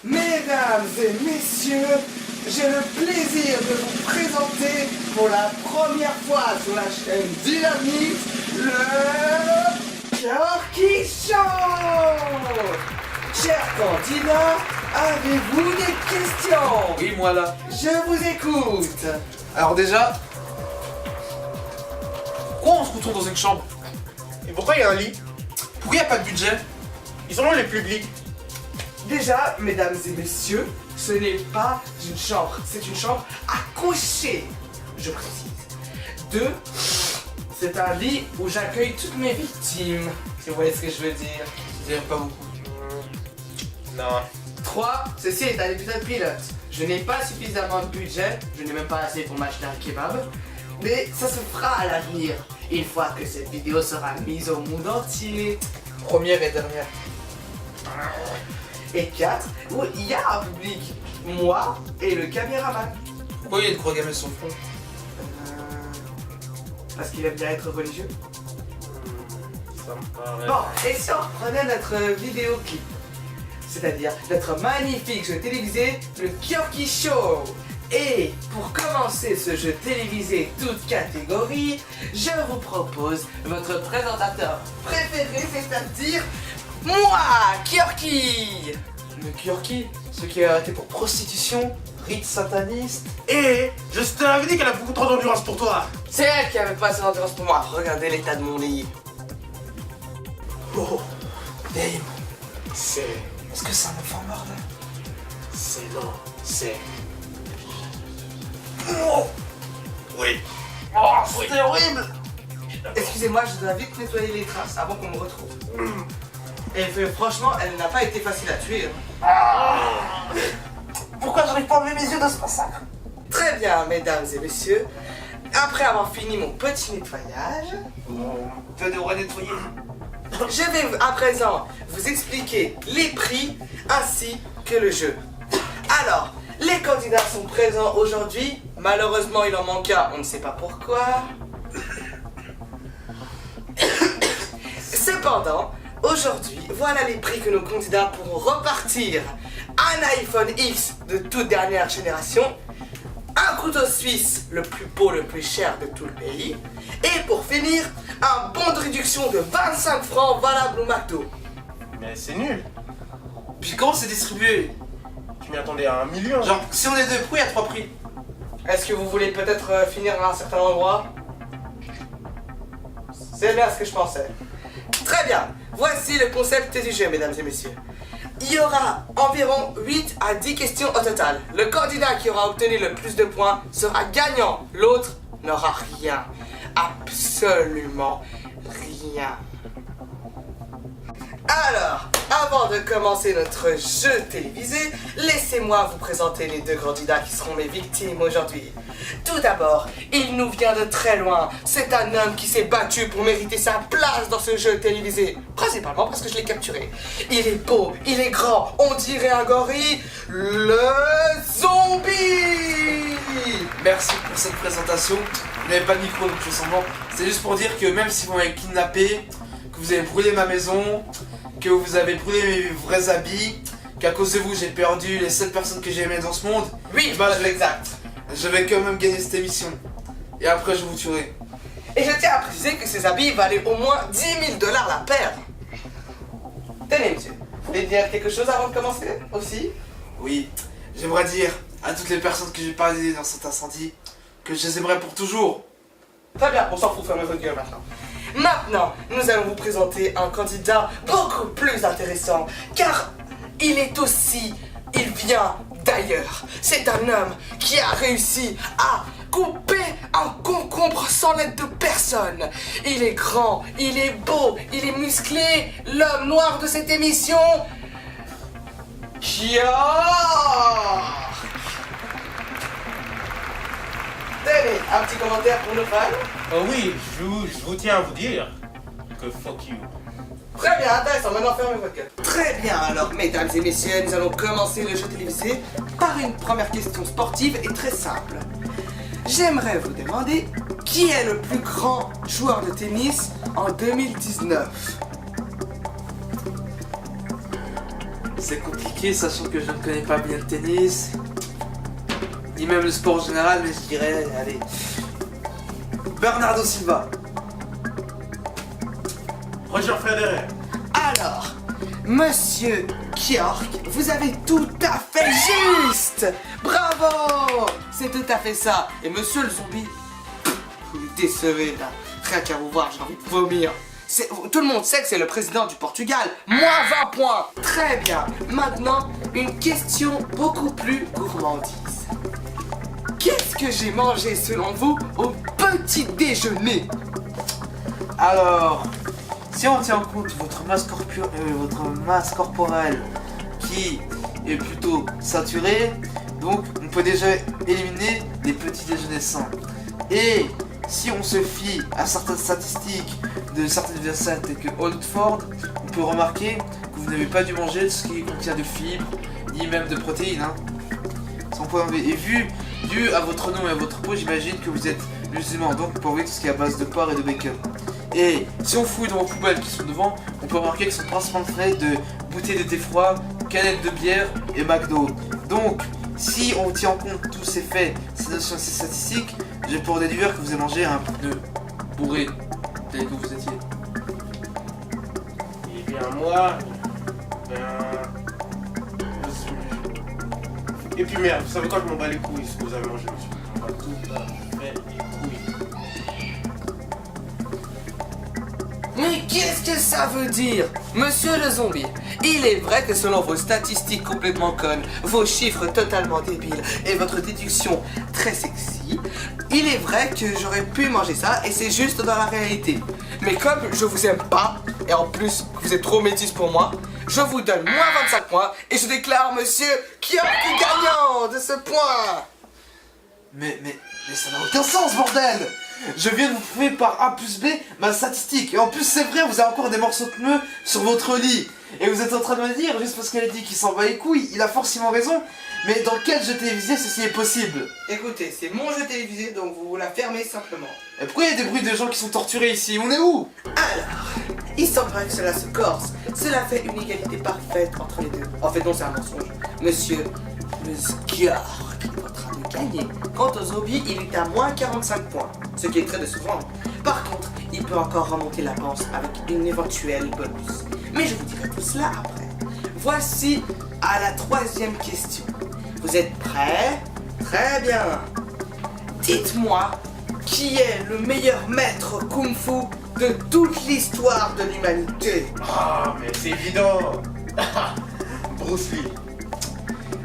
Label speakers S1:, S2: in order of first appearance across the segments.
S1: Mesdames et messieurs, j'ai le plaisir de vous présenter pour la première fois sur la chaîne Dynamite le Kyorki Show. Chers candidats, avez-vous des questions?
S2: Oui, moi là.
S1: Je vous écoute.
S2: Alors déjà, pourquoi on se retrouve dans une chambre?
S3: Et pourquoi il y a un lit?
S2: Pourquoi il n'y a pas de budget?
S3: Ils sont là les publics.
S1: Déjà, mesdames et messieurs, ce n'est pas une chambre, c'est une chambre à coucher, je précise. 2, c'est un lit où j'accueille toutes mes victimes, si vous voyez ce que je veux dire.
S2: C'est pas beaucoup.
S3: Non.
S1: 3, ceci est un épisode pilote. Je n'ai pas suffisamment de budget, je n'ai même pas assez pour m'acheter un kebab, mais ça se fera à l'avenir, une fois que cette vidéo sera mise au monde entier.
S2: Première et dernière.
S1: Et 4, où il y a un public, moi et le caméraman.
S2: Pourquoi il y a de gros gamins sur le front?
S1: Parce qu'il aime bien être religieux.
S3: Ça me paraît.
S1: Bon, et si on reprenait notre vidéoclip, c'est-à-dire notre magnifique jeu télévisé, le Kyorki Show. Et pour commencer ce jeu télévisé toute catégorie, je vous propose votre présentateur préféré, c'est-à-dire moi, Kyorki.
S2: Le Kyorki, ceux qui a arrêté pour prostitution, rite sataniste.
S3: Et je t'avais dit qu'elle a beaucoup trop d'endurance pour toi.
S1: C'est elle qui avait pas assez d'endurance pour moi. Regardez l'état de mon lit.
S2: Oh, Dame,
S3: C'est.
S2: est-ce que c'est un enfant mort là?
S3: C'est non. C'est.
S2: Oh,
S3: Oui.
S2: oh c'était horrible.
S1: Excusez-moi, je dois vite nettoyer les traces avant qu'on me retrouve. Et franchement, elle n'a pas été facile à tuer.
S2: Pourquoi j'arrive pas à lever mes yeux de ce massacre?
S1: Très bien, mesdames et messieurs. Après avoir fini mon petit nettoyage,
S2: Tu devrais nettoyer.
S1: je vais à présent vous expliquer les prix ainsi que le jeu. Alors, les candidats sont présents aujourd'hui. Malheureusement, il en manque un, on ne sait pas pourquoi. Cependant, aujourd'hui, voilà les prix que nos candidats pourront repartir. Un iPhone X de toute dernière génération, un couteau suisse le plus beau, le plus cher de tout le pays, et pour finir, un bon de réduction de 25 francs valable au McDo.
S3: Mais c'est nul.
S2: Puis comment c'est distribué?
S3: Je m'y attendais à 1 million.
S2: Genre, si on est deux prix, il y a 3 prix.
S1: Est-ce que vous voulez peut-être finir à un certain endroit? C'est bien ce que je pensais. Très bien, voici le concept du jeu, mesdames et messieurs. Il y aura environ 8 à 10 questions au total. Le candidat qui aura obtenu le plus de points sera gagnant. L'autre n'aura rien. Absolument rien. Alors, avant de commencer notre jeu télévisé, laissez-moi vous présenter les deux candidats qui seront mes victimes aujourd'hui. Tout d'abord, il nous vient de très loin. C'est un homme qui s'est battu pour mériter sa place dans ce jeu télévisé. Principalement parce que je l'ai capturé. Il est beau, il est grand, on dirait un gorille. Le zombie.
S2: Merci pour cette présentation. Vous n'avez pas de micro donc je fais semblant. C'est juste pour dire que même si vous m'avez kidnappé, que vous avez brûlé ma maison, que vous avez brûlé mes vrais habits, qu'à cause de vous j'ai perdu les 7 personnes que j'ai aimées dans ce monde,
S1: Oui,
S2: bah,
S1: exact.
S2: je vais quand même gagner cette émission. Et après je vous tuerai.
S1: Et je tiens à préciser que ces habits valaient au moins 10 000 $ la paire. Tenez, monsieur. Vous voulez dire quelque chose avant de commencer aussi?
S2: Oui, j'aimerais dire à toutes les personnes que j'ai pas aidées dans cet incendie que je les aimerais pour toujours.
S1: Très bien, on s'en fout, fermez votre gueule maintenant. Maintenant, nous allons vous présenter un candidat beaucoup plus intéressant, car il vient d'ailleurs. C'est un homme qui a réussi à couper un concombre sans l'aide de personne. Il est grand, il est beau, il est musclé, l'homme noir de cette émission, Kyork. Tenez, un petit commentaire pour nos fans.
S3: Oh oui, je vous tiens à vous dire que fuck you.
S1: Très bien, intéressant, maintenant fermez votre gueule. Très bien, alors mesdames et messieurs, nous allons commencer le jeu télévisé par une première question sportive et très simple. J'aimerais vous demander qui est le plus grand joueur de tennis en 2019?
S2: c'est compliqué, sachant que je ne connais pas bien le tennis, ni même le sport en général, mais je dirais, allez, Bernardo Silva.
S3: Roger Federer.
S1: Alors, monsieur Kjork, vous avez tout à fait juste. Bravo. C'est tout à fait ça. Et monsieur le zombie, vous me décevez là. Rien qu'à vous voir, j'ai envie de vomir. Tout le monde sait que c'est le président du Portugal. Moins 20 points. Très bien. Maintenant, une question beaucoup plus gourmandise. Qu'est-ce que j'ai mangé selon vous au petit déjeuner?
S2: Alors, si on tient en compte votre masse corporelle qui est plutôt saturée, donc on peut déjà éliminer les petits déjeuners sains. Et si on se fie à certaines statistiques de certaines universités telles que Oxford, on peut remarquer que vous n'avez pas dû manger ce qui contient de fibres, ni même de protéines. Hein. Sans point enlever. Et dû à votre nom et à votre peau, j'imagine que vous êtes musulman, donc on peut enlever tout ce qui est à base de porc et de bacon. Et si on fouille dans vos poubelles qui sont devant, on peut remarquer qu'ils sont principalement faits de bouteilles de thé froid, canettes de bière et McDo. Donc, si on tient en compte tous ces faits, ces notions, ces statistiques, je pourrais déduire que vous avez mangé un pneu bourré tel que vous étiez.
S3: Eh bien, moi, Et puis merde, vous savez quoi, je m'en bats les couilles ce que vous avez mangé, monsieur. Je m'en bats tout à fait les couilles.
S1: Mais qu'est-ce que ça veut dire? Monsieur le zombie, il est vrai que selon vos statistiques complètement connes, vos chiffres totalement débiles et votre déduction très sexy, il est vrai que j'aurais pu manger ça et c'est juste dans la réalité. Mais comme je vous aime pas, et en plus vous êtes trop métis pour moi, je vous donne moins 25 points et je déclare monsieur Kjork gagnant de ce point.
S2: Mais ça n'a aucun sens, bordel! Je viens de vous prouver par A plus B ma statistique. Et en plus, c'est vrai, vous avez encore des morceaux de pneus sur votre lit. Et vous êtes en train de me dire, juste parce qu'elle a dit qu'il s'en bat les couilles, il a forcément raison. Mais dans quel jeu télévisé ceci est possible?
S1: Écoutez, c'est mon jeu télévisé donc vous la fermez simplement.
S2: Et pourquoi il y a des bruits de gens qui sont torturés ici? On est où?
S1: Alors, il semblerait que cela se corse. Cela fait une égalité parfaite entre les deux. En fait, non, c'est un mensonge. Monsieur Kjork est en train de gagner. Quant aux zombies, il est à moins 45 points, ce qui est très décevant. Par contre, il peut encore remonter la panse avec une éventuelle bonus. Mais je vous dirai tout cela après. Voici à la troisième question. Vous êtes prêts? Très bien. Dites-moi, qui est le meilleur maître kung-fu de toute l'histoire de l'humanité?
S3: Ah, mais c'est évident. Bruce Lee.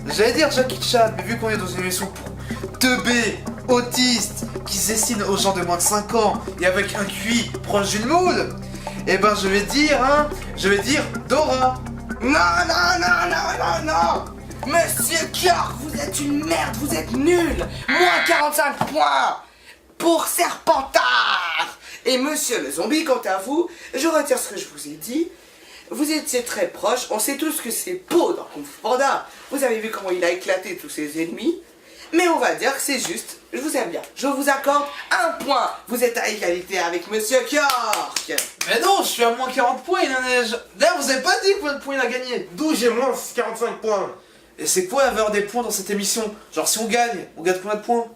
S2: J'allais dire Jackie Chan, mais vu qu'on est dans une émission pour teubés, autistes, qui se destinent aux gens de moins de 5 ans et avec un QI proche d'une moule, eh ben je vais dire Dora.
S1: Non. Monsieur Kjork, vous êtes une merde, vous êtes nul. Moins 45 points pour Serpentard. Et monsieur le zombie, quant à vous, je retire ce que je vous ai dit. Vous étiez très proches, on sait tous que c'est beau dans Kung Fu Panda. Vous avez vu comment il a éclaté tous ses ennemis. Mais on va dire que c'est juste, je vous aime bien. Je vous accorde un point. Vous êtes à égalité avec monsieur Kjork.
S2: Mais non, je suis à moins 40 points, il en est... D'ailleurs, vous avez pas dit combien de points il a gagné.
S3: D'où j'ai moins 45 points.
S2: Et c'est quoi la valeur des points dans cette émission? Genre si on gagne combien de points?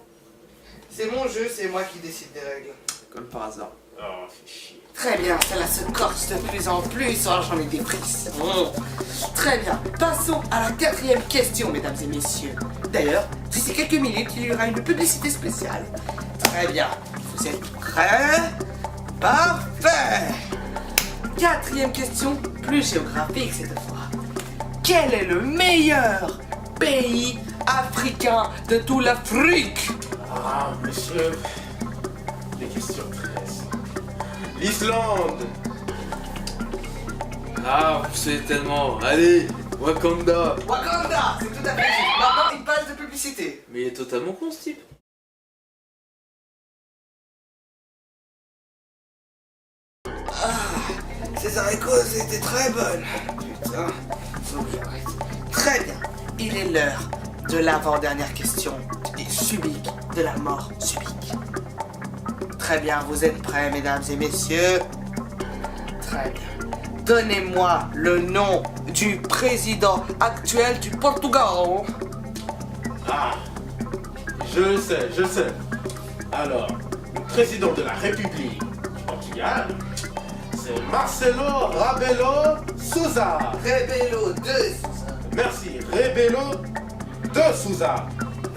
S1: C'est mon jeu, c'est moi qui décide des règles.
S2: Comme par hasard.
S3: Oh, fais chier.
S1: Très bien, cela se corse de plus en plus, alors j'en ai des frissons. Très bien, passons à la quatrième question, mesdames et messieurs. D'ailleurs, d'ici quelques minutes, il y aura une publicité spéciale. Très bien, vous êtes prêts? Parfait! Quatrième question, plus géographique cette fois. Quel est le meilleur pays africain de toute l'Afrique?
S3: Ah, monsieur. Des questions très simples. L'Islande.
S2: Ah, vous savez tellement. Allez, Wakanda.
S1: Wakanda, c'est tout à fait juste. Maintenant, il passe de publicité.
S2: Mais il est totalement con ce type.
S1: Ces haricots étaient très bonnes. Putain, faut que j'arrête. Très bien, il est l'heure de l'avant-dernière question. Et subique, de la mort subique. Très bien, vous êtes prêts, mesdames et messieurs? Très bien. donnez-moi le nom du président actuel du Portugal.
S3: Ah, je le sais. Alors, le président de la République du Portugal, c'est Marcelo Rebelo Sousa.
S1: Rebelo de Sousa.
S3: Merci, Rebelo de Sousa.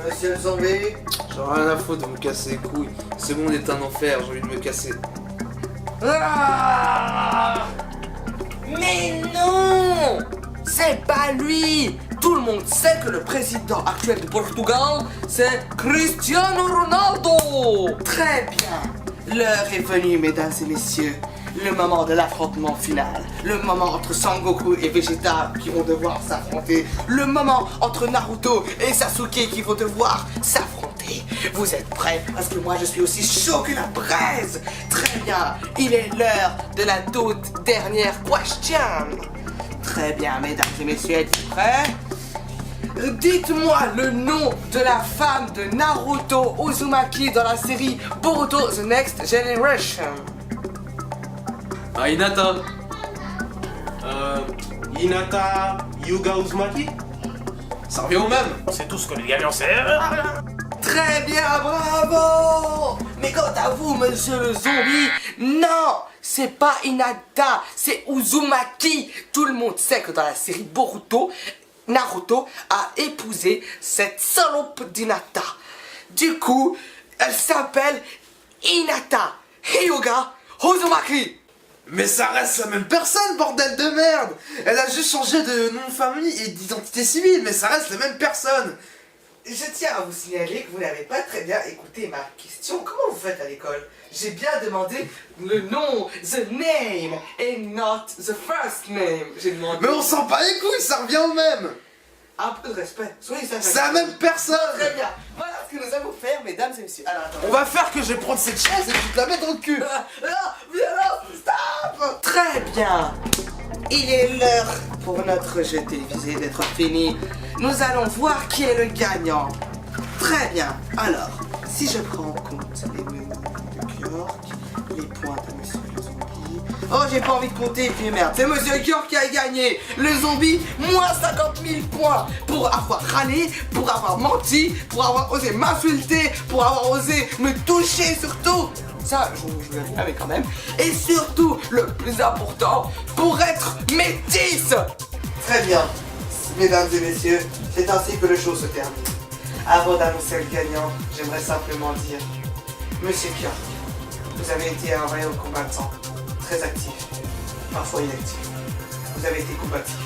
S1: Monsieur le zombie.
S2: J'en ai rien à foutre de me casser les couilles. C'est bon, on est un enfer, j'ai envie de me casser.
S1: Ah! Mais non! C'est pas lui! Tout le monde sait que le président actuel du Portugal, c'est Cristiano Ronaldo! Très bien! L'heure est venue, mesdames et messieurs. Le moment de l'affrontement final. Le moment entre Sangoku et Vegeta qui vont devoir s'affronter. Le moment entre Naruto et Sasuke qui vont devoir s'affronter. Vous êtes prêts? Parce que moi je suis aussi chaud que la braise. Très bien, il est l'heure de la toute dernière question. Très bien, mesdames et messieurs, êtes-vous prêts? Dites-moi le nom de la femme de Naruto Uzumaki dans la série Boruto The Next Generation.
S2: Ah, Hinata.
S3: Hinata Yuga Uzumaki.
S2: Ça revient au même.
S3: C'est tout ce que les gagnants savent.
S1: Très bien, bravo! Mais quant à vous, monsieur le zombie, non! C'est pas Hinata, c'est Uzumaki! Tout le monde sait que dans la série Boruto, Naruto a épousé cette salope d'Hinata. Du coup, elle s'appelle Hinata Hyuga Uzumaki!
S2: Mais ça reste la même personne, bordel de merde. Elle a juste changé de nom de famille et d'identité civile, mais ça reste la même personne.
S1: Je tiens à vous signaler que vous n'avez pas très bien écouté ma question. Comment vous faites à l'école? J'ai bien demandé le nom, the name, and not the first name. J'ai demandé...
S2: Mais on s'en bat les couilles, ça revient au même.
S1: Un peu de respect, soyez sage.
S2: C'est la même personne.
S1: Très bien, voilà ce que nous allons faire, mesdames et messieurs. Alors, attends.
S2: On va faire que je vais prendre cette chaise et je vais te la mettre dans le cul.
S1: Stop! Très bien. Il est l'heure pour notre jeu télévisé d'être fini. Nous allons voir qui est le gagnant. Très bien. Alors, si je prends en compte les menus de York, les points de Monsieur le Zombie... Oh, j'ai pas envie de compter, puis merde. C'est Monsieur York qui a gagné. Le zombie, moins 50 000 points pour avoir râlé, pour avoir menti, pour avoir osé m'insulter, pour avoir osé me toucher surtout. Ça, je vous le dis, mais quand même. Et surtout, le plus important, pour être métisse. Très bien. Mesdames et messieurs, c'est ainsi que le show se termine. Avant d'annoncer le gagnant, j'aimerais simplement dire, Monsieur Kirk, vous avez été un vaillant combattant, très actif, parfois inactif. Vous avez été combatif,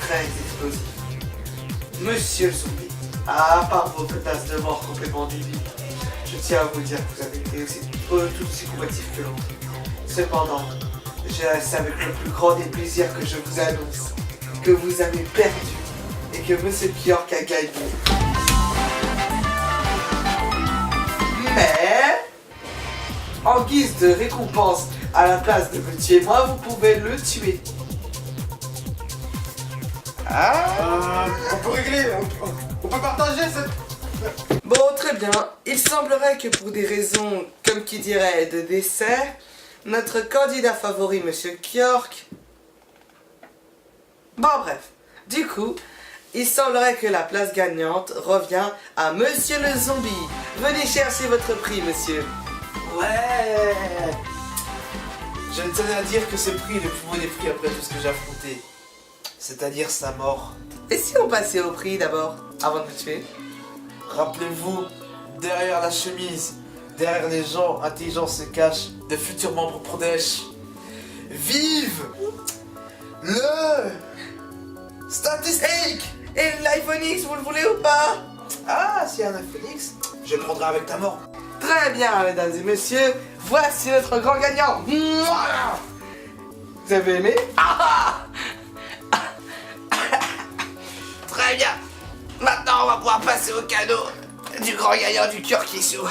S1: très explosif. Monsieur le zombie, à part votre tasse de mort complètement débile, je tiens à vous dire que vous avez été aussi, tout aussi combatif que l'autre. Cependant, c'est avec le plus grand des plaisirs que je vous annonce que vous avez perdu et que Monsieur York a gagné. Mais, en guise de récompense, à la place de me tuer moi, vous pouvez le tuer.
S3: On peut régler, on peut partager cette...
S1: Bon, très bien. Il semblerait que pour des raisons, comme qui dirait, de décès, notre candidat favori, Monsieur York... Bon, bref. Du coup, il semblerait que la place gagnante revient à Monsieur le Zombie. Venez chercher votre prix, monsieur.
S2: Ouais. Je ne tenais à dire que ce prix est le plus beau des prix après tout ce que j'ai affronté. C'est-à-dire sa mort.
S1: Et si on passait au prix d'abord, avant de le tuer?
S2: Rappelez-vous, derrière la chemise, derrière les gens intelligents se cachent de futurs membres Prodèche. Vive le statistique.
S1: Et l'iPhone X, vous le voulez ou pas?
S2: Ah, s'il y a un iPhone X, je le prendrai avec ta mort.
S1: Très bien, mesdames et messieurs, voici notre grand gagnant. Mouah. Vous avez aimé? Très bien. Maintenant, on va pouvoir passer au cadeau du grand gagnant du Turkissou.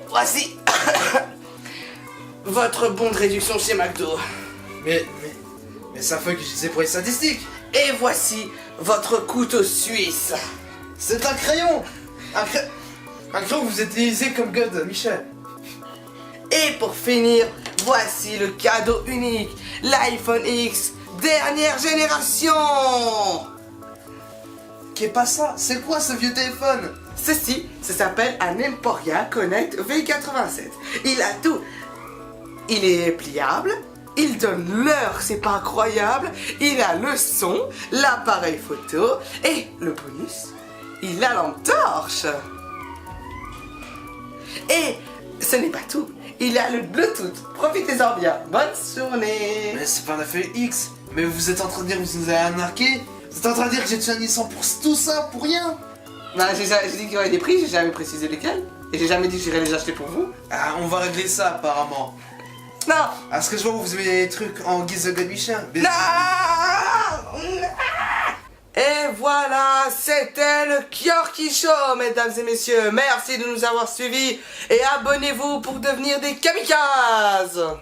S1: Voici votre bon de réduction chez McDo.
S2: Mais ça fait que je disais pour les statistiques.
S1: Et voici votre couteau suisse.
S2: C'est un crayon. Un crayon que vous utilisez comme God, Michel.
S1: Et pour finir, Voici le cadeau unique, l'iPhone X dernière génération.
S2: Qu'est pas ça? C'est quoi ce vieux téléphone?
S1: Ceci, ça s'appelle un Emporia Connect V87. Il a tout. Il est pliable, il donne l'heure, c'est pas incroyable. Il a le son, l'appareil photo et le bonus, il a lampe torche. Et ce n'est pas tout, il a le Bluetooth. Profitez-en bien. Bonne journée.
S2: Mais c'est pas un iPhone X. Mais vous êtes en train de dire que vous nous avez arnaqué? Vous êtes en train de dire que j'ai tué un Nissan pour tout ça, pour rien?
S1: Non, j'ai dit qu'il y aurait des prix, j'ai jamais précisé lesquels. Et j'ai jamais dit que j'irais les acheter pour vous.
S2: Ah, on va régler ça apparemment.
S1: Non.
S2: À ce que je vois, vous mettez des trucs en guise de God Michel.
S1: Non. Et voilà, c'était le Kyorki Show, mesdames et messieurs. Merci de nous avoir suivis et abonnez-vous pour devenir des kamikazes.